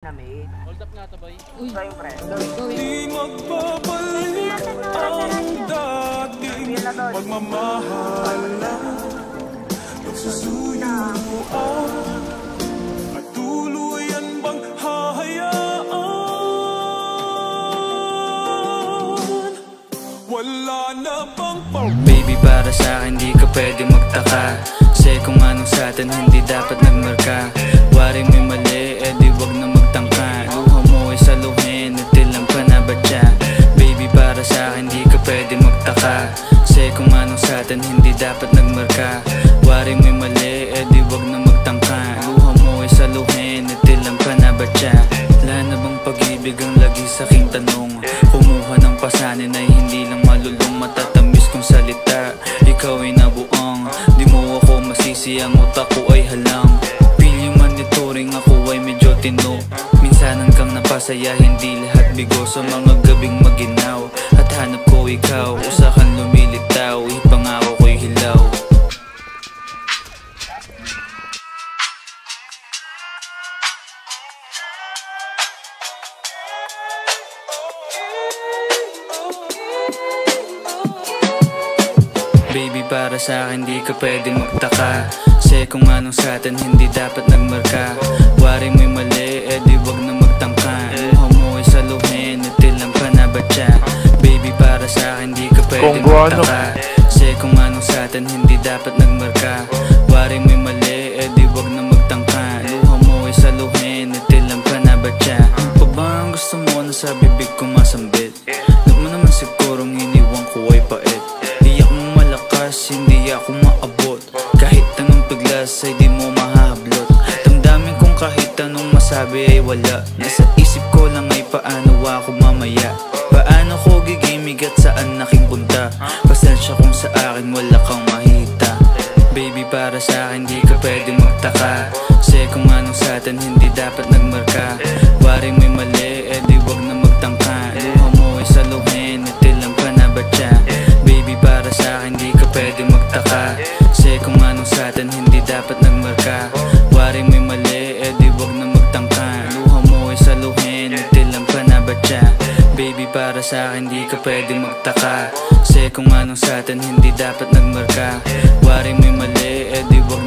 na may hold up nga to, boy. so yung pre di magbabalik ang dating pagmamahal na pagsusuyuan at tuluyan bang hahayaan wala na bang baby para sa'kin di ka pwede magtaka kasi kung anong sa'tin hindi dapat nagmarka wari mo'y mali di wag na magtangka luha mo ay saluhin natilang pa na ba siya baby para sa'kin di ka pwede magtaka kasi kung anong sa'tin hindi dapat nagmarka wari mo'y mali di wag na magtangka luha mo ay saluhin natilang pa na ba siya wala na bang pag-ibig ang lagi sa'king tanong kumuha ng pasanin ay hindi lang malulong matatamis kong salita ikaw ay nabuang di mo ako masisi ang utak ko ay halang pili monitoring ako ay medyo tino minsan hanggang napasaya hindi lahat bigo sa mga gabing maginaw at hanap ko ikaw usakan lumilitaw ipangako ko'y hilaw baby para sa'kin di ka pwede magtaka kasi kung anong sa'tin hindi dapat nagmarka wari mo'y mali di wag na magtangka luha mo ay saluhin natilang pa na ba siya baby para sa'kin di ka pwede magtaka kasi kung anong sa'tin hindi dapat nagmarka wari mo'y mali di wag na magtangka luha mo ay saluhin natilang pa na ba siya pa ba ang gusto mo na sa bibig ko masambit alam mo naman sigurong iniwan ko ay pait hindi ako maabot kahit anong piglas ay di mo mahahablot damdamin kong kahit anong masabi ay wala nasa isip ko lang ay paano ako mamaya paano ko gigimig at saan aking punta pasensya kung sa akin wala kang mahita baby para sa'kin di ka pwede magtaka kasi kung anong sa'tin hindi dapat nagmarka wari mo'y mali di wag na magtangka luha mo ay saluhin natilang pa na ba siya baby para sa'kin di ka pwede magtaka kasi kung anong sa'tin hindi dapat nagmarka wari mo'y mali di wag na magtangka luha mo ay saluhin natilang pa na ba siya baby para sa'kin di ka pwede magtaka kasi kung anong sa'tin hindi dapat nagmarka wari mo'y mali di wag